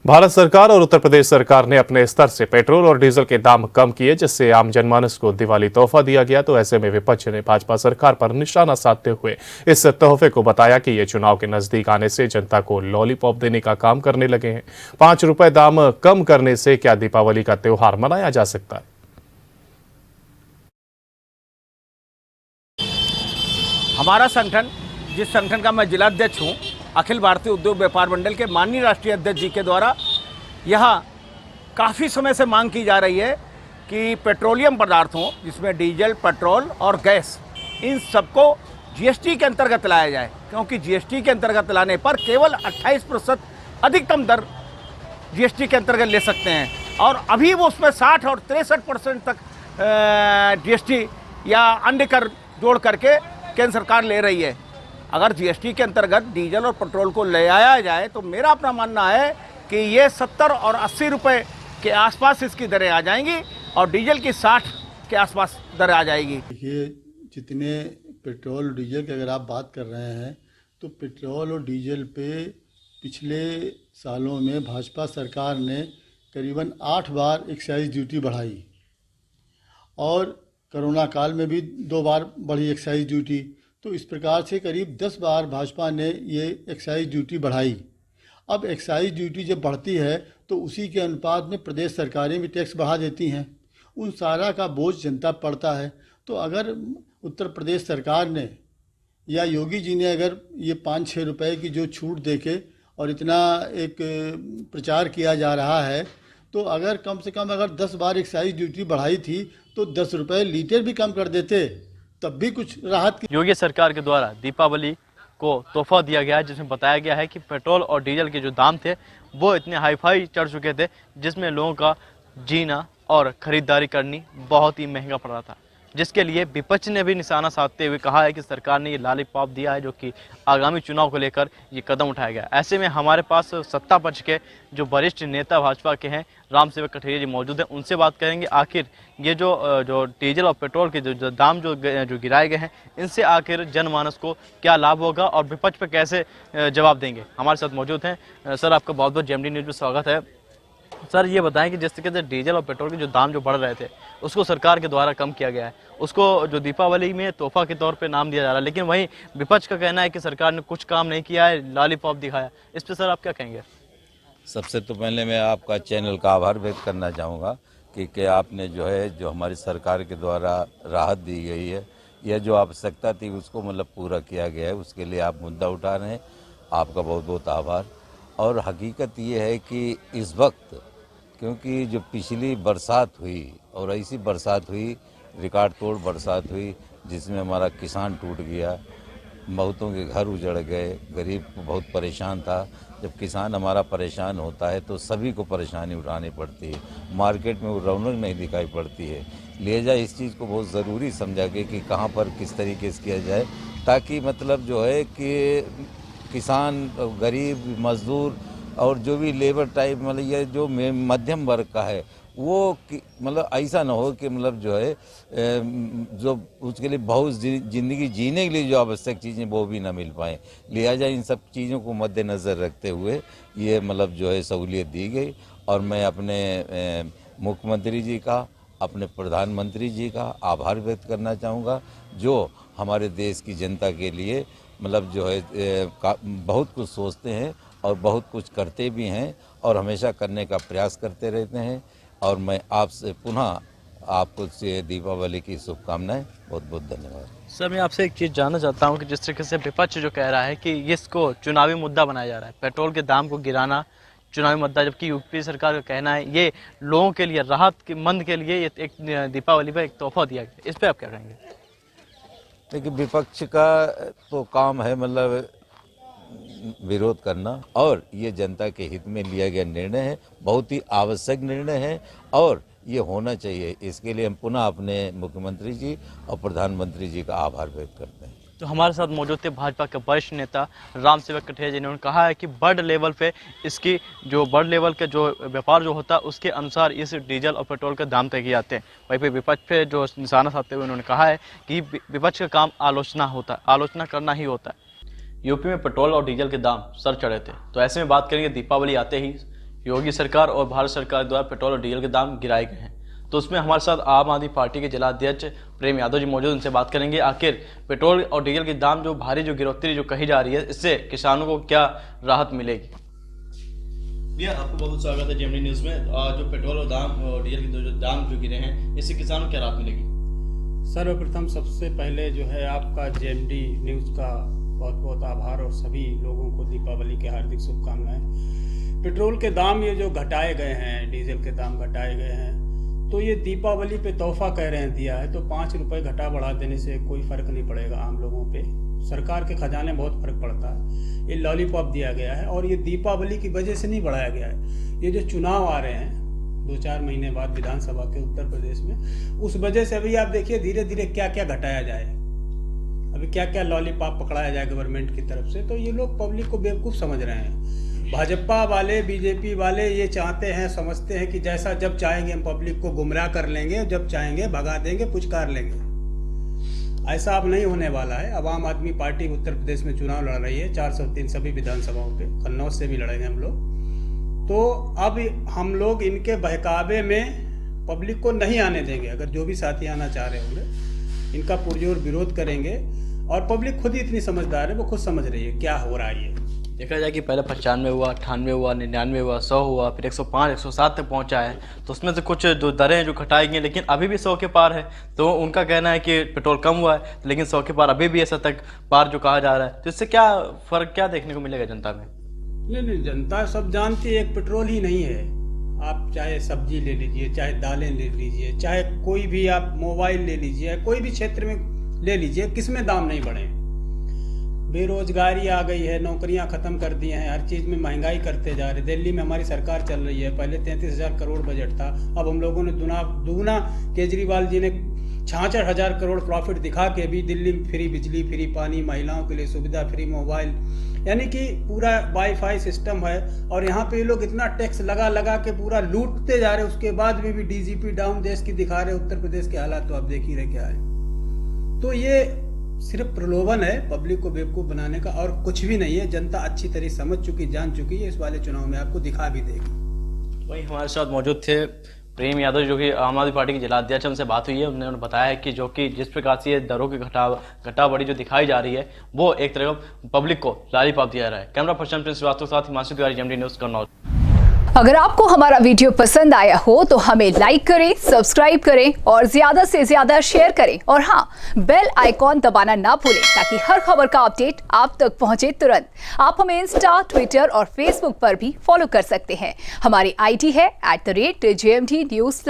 भारत सरकार और उत्तर प्रदेश सरकार ने अपने स्तर से पेट्रोल और डीजल के दाम कम किए, जिससे आम जनमानस को दिवाली तोहफा दिया गया। तो ऐसे में विपक्ष ने भाजपा सरकार पर निशाना साधते हुए इस तोहफे को बताया कि ये चुनाव के नजदीक आने से जनता को लॉलीपॉप देने का काम करने लगे हैं। 5 रुपए दाम कम करने से क्या दीपावली का त्योहार मनाया जा सकता है? हमारा संगठन, जिस संगठन का मैं जिलाध्यक्ष हूँ, अखिल भारतीय उद्योग व्यापार मंडल के माननीय राष्ट्रीय अध्यक्ष जी के द्वारा यहाँ काफ़ी समय से मांग की जा रही है कि पेट्रोलियम पदार्थों, जिसमें डीजल, पेट्रोल और गैस, इन सबको जीएसटी के अंतर्गत लाया जाए, क्योंकि जीएसटी के अंतर्गत लाने पर केवल 28% अधिकतम दर जीएसटी के अंतर्गत ले सकते हैं, और अभी वो उसमें 60 और 63% तक जीएसटी या अन्य कर जोड़ करके केंद्र सरकार ले रही है। अगर जीएसटी के अंतर्गत डीजल और पेट्रोल को ले आया जाए तो मेरा अपना मानना है कि ये 70 और 80 रुपए के आसपास इसकी दरें आ जाएंगी और डीजल की 60 के आसपास दर आ जाएगी। देखिए, जितने पेट्रोल डीजल की अगर आप बात कर रहे हैं तो पेट्रोल और डीजल पे पिछले सालों में भाजपा सरकार ने करीबन 8 बार एक्साइज ड्यूटी बढ़ाई, और कोरोना काल में भी 2 बार बढ़ी एक्साइज ड्यूटी। तो इस प्रकार से करीब 10 बार भाजपा ने ये एक्साइज ड्यूटी बढ़ाई। अब एक्साइज ड्यूटी जब बढ़ती है तो उसी के अनुपात में प्रदेश सरकारें भी टैक्स बढ़ा देती हैं, उन सारा का बोझ जनता पर पड़ता है। तो अगर उत्तर प्रदेश सरकार ने या योगी जी ने अगर ये 5-6 रुपए की जो छूट देके और इतना एक प्रचार किया जा रहा है, तो अगर कम से कम अगर 10 बार एक्साइज ड्यूटी बढ़ाई थी तो 10 रुपये लीटर भी कम कर देते, तब भी कुछ राहत की। योगी सरकार के द्वारा दीपावली को तोहफा दिया गया है, जिसमें बताया गया है कि पेट्रोल और डीजल के जो दाम थे वो इतने हाईफाई चढ़ चुके थे, जिसमें लोगों का जीना और खरीदारी करनी बहुत ही महंगा पड़ रहा था, जिसके लिए विपक्ष ने भी निशाना साधते हुए कहा है कि सरकार ने ये लॉलीपॉप दिया है, जो कि आगामी चुनाव को लेकर ये कदम उठाया गया। ऐसे में हमारे पास सत्ता पक्ष के जो वरिष्ठ नेता भाजपा के हैं, राम सेवक कठेरिया जी मौजूद हैं, उनसे बात करेंगे आखिर ये जो डीजल और पेट्रोल के जो दाम जो गिराए गए हैं, इनसे आखिर जनमानस को क्या लाभ होगा और विपक्ष पर कैसे जवाब देंगे। हमारे साथ मौजूद हैं सर, आपका बहुत बहुत जेएमडी न्यूज़ में स्वागत है। सर, ये बताएं कि जिस तरीके से डीजल और पेट्रोल के जो दाम जो बढ़ रहे थे उसको सरकार के द्वारा कम किया गया है, उसको जो दीपावली में तोहफा के तौर पे नाम दिया जा रहा है, लेकिन वहीं विपक्ष का कहना है कि सरकार ने कुछ काम नहीं किया है, लॉलीपॉप दिखाया। इस पे सर आप क्या कहेंगे? सबसे तो पहले मैं आपका चैनल का आभार व्यक्त करना चाहूँगा कि आपने जो है जो हमारी सरकार के द्वारा राहत दी गई है, यह जो आवश्यकता थी उसको मतलब पूरा किया गया है, उसके लिए आप मुद्दा उठा रहे हैं, आपका बहुत बहुत आभार। और हकीकत ये है कि इस वक्त क्योंकि जो पिछली बरसात हुई और ऐसी बरसात हुई, रिकॉर्ड तोड़ बरसात हुई, जिसमें हमारा किसान टूट गया, बहुतों के घर उजड़ गए, गरीब बहुत परेशान था। जब किसान हमारा परेशान होता है तो सभी को परेशानी उठानी पड़ती है, मार्केट में वो रौनक नहीं दिखाई पड़ती है। लिहाजा इस चीज़ को बहुत ज़रूरी समझा गया कि कहाँ पर किस तरीके से किया जाए, ताकि मतलब जो है कि किसान, गरीब, मजदूर और जो भी लेबर टाइप मतलब ये जो मध्यम वर्ग का है वो मतलब ऐसा ना हो कि मतलब जो है जो उसके लिए बहुत ज़िंदगी जीने के लिए जो आवश्यक चीज़ें वो भी ना मिल पाएँ। लिहाजा इन सब चीज़ों को मद्देनज़र रखते हुए ये मतलब जो है सहूलियत दी गई, और मैं अपने मुख्यमंत्री जी का, अपने प्रधानमंत्री जी का आभार व्यक्त करना चाहूँगा, जो हमारे देश की जनता के लिए मतलब जो है बहुत कुछ सोचते हैं और बहुत कुछ करते भी हैं और हमेशा करने का प्रयास करते रहते हैं। और मैं आपसे पुनः आपको दीपावली की शुभकामनाएं, बहुत बहुत धन्यवाद। सर, मैं आपसे एक चीज़ जानना चाहता हूँ कि जिस तरीके से विपक्ष जो कह रहा है कि इसको चुनावी मुद्दा बनाया जा रहा है, पेट्रोल के दाम को गिराना चुनावी मुद्दा, जबकि यूपी सरकार का कहना है ये लोगों के लिए, राहत के मंद के लिए ये एक दीपावली पर एक तोहफा दिया गया, इस पर आप क्या कहेंगे? देखिए, विपक्ष का तो काम है मतलब विरोध करना, और ये जनता के हित में लिया गया निर्णय है, बहुत ही आवश्यक निर्णय है और ये होना चाहिए। इसके लिए हम पुनः अपने मुख्यमंत्री जी और प्रधानमंत्री जी का आभार व्यक्त करते हैं। तो हमारे साथ मौजूद थे भाजपा के वरिष्ठ नेता राम सेवक कठेरिया जी, ने कहा है कि बर्ड लेवल पे इसकी जो बर्ड लेवल के जो व्यापार जो होता है उसके अनुसार इस डीजल और पेट्रोल के दाम तय किए जाते हैं। वहीं पे विपक्ष पे जो निशाना साधते हुए उन्होंने कहा है कि विपक्ष का काम आलोचना होता है, आलोचना करना ही होता है। यूपी में पेट्रोल और डीजल के दाम सर चढ़े थे, तो ऐसे में बात करेंगे दीपावली आते ही योगी सरकार और भारत सरकार द्वारा पेट्रोल और डीजल के दाम गिराए गए हैं। तो उसमें हमारे साथ आम आदमी पार्टी के जिला अध्यक्ष प्रेम यादव जी मौजूद, उनसे बात करेंगे आखिर पेट्रोल और डीजल के दाम जो भारी जो गिरफ्तारी जो कही जा रही है, इससे किसानों को क्या राहत मिलेगी। भैया आपको बहुत स्वागत है जेएमडी न्यूज़ में। जो पेट्रोल और डीजल के जो दाम जो गिरे हैं, इससे किसानों को क्या राहत मिलेगी। सर्वप्रथम सबसे पहले जो है आपका जेएमडी न्यूज़ का बहुत बहुत आभार और सभी लोगों को दीपावली के हार्दिक शुभकामनाएं। पेट्रोल के दाम ये जो घटाए गए हैं, डीजल के दाम घटाए गए हैं, तो ये दीपावली पे तोहफा कह रहे हैं दिया है, तो 5 रुपए घटा बढ़ा देने से कोई फर्क नहीं पड़ेगा आम लोगों पे। सरकार के खजाने बहुत फर्क पड़ता है। ये लॉलीपॉप दिया गया है और ये दीपावली की वजह से नहीं बढ़ाया गया है। ये जो चुनाव आ रहे हैं 2-4 महीने बाद विधानसभा के उत्तर प्रदेश में, उस वजह से अभी आप देखिए धीरे धीरे क्या क्या घटाया जाए, अभी क्या क्या लॉलीपॉप पकड़ाया जाए गवर्नमेंट की तरफ से। तो ये लोग पब्लिक को बेवकूफ़ समझ रहे हैं। भाजपा वाले, बीजेपी वाले ये चाहते हैं, समझते हैं कि जैसा जब चाहेंगे हम पब्लिक को गुमराह कर लेंगे, जब चाहेंगे भगा देंगे, पुचकार लेंगे। ऐसा अब नहीं होने वाला है। अब आम आदमी पार्टी उत्तर प्रदेश में चुनाव लड़ रही है 403 सभी विधानसभाओं पे, कन्नौज से भी लड़ेंगे हम लोग। तो अब हम लोग इनके बहकावे में पब्लिक को नहीं आने देंगे। अगर जो भी साथी आना चाह रहे होंगे, इनका पुरजोर विरोध करेंगे। और पब्लिक खुद ही इतनी समझदार है, वो खुद समझ रही है क्या हो रहा है। ये देखा जाए कि पहले 95 हुआ, 98 हुआ, 99 हुआ, 100 हुआ, फिर 105, 107 तक पहुंचा है। तो उसमें से कुछ जो दरें जो घटाई गई, लेकिन अभी भी 100 के पार है। तो उनका कहना है कि पेट्रोल कम हुआ है, लेकिन 100 के पार अभी भी ऐसा तक पार जो कहा जा रहा है। तो इससे क्या फ़र्क क्या देखने को मिलेगा जनता में। नहीं, जनता सब जानती है एक पेट्रोल ही नहीं है। आप चाहे सब्जी ले लीजिए, चाहे दालें ले लीजिए, चाहे कोई भी आप मोबाइल ले लीजिए, कोई भी क्षेत्र में ले लीजिए, किसमें दाम नहीं बढ़े। बेरोजगारी आ गई है, नौकरियां खत्म कर दी हैं, हर चीज़ में महंगाई करते जा रहे। दिल्ली में हमारी सरकार चल रही है, पहले 33,000 करोड़ बजट था, अब हम लोगों ने दुगना केजरीवाल जी ने 66,000 करोड़ प्रॉफिट दिखा के भी दिल्ली में फ्री बिजली, फ्री पानी, महिलाओं के लिए सुविधा, फ्री मोबाइल, यानी कि पूरा वाईफाई सिस्टम है। और यहाँ पे ये लोग इतना टैक्स लगा लगा के पूरा लूटते जा रहे, उसके बाद में भी डीजीपी डाउन देश की दिखा रहे। उत्तर प्रदेश के हालात तो आप देख ही रहे क्या है। तो ये सिर्फ प्रलोभन है पब्लिक को बेवकूफ़ बनाने का, और कुछ भी नहीं है। जनता अच्छी तरह समझ चुकी, जान चुकी है, इस वाले चुनाव में आपको दिखा भी देगी। वही हमारे साथ मौजूद थे प्रेम यादव, जो कि आम आदमी पार्टी के जिला अध्यक्ष, उनसे बात हुई है। उन्होंने बताया है कि जो कि जिस प्रकार से ये दरों की घटा बढ़ी जो दिखाई जा रही है, वो एक तरह पब्लिक को लॉलीपॉप दिया रहा है। कैमरा पर्सन प्रिंस श्रीवास्तव के साथ हिमांशु तिवारी, जेएमडी न्यूज़, कन्नौज। अगर आपको हमारा वीडियो पसंद आया हो तो हमें लाइक करें, सब्सक्राइब करें और ज्यादा से ज्यादा शेयर करें। और हाँ, बेल आइकॉन दबाना ना भूलें ताकि हर खबर का अपडेट आप तक पहुंचे तुरंत। आप हमें इंस्टा, ट्विटर और फेसबुक पर भी फॉलो कर सकते हैं। हमारी आईडी है @JMD News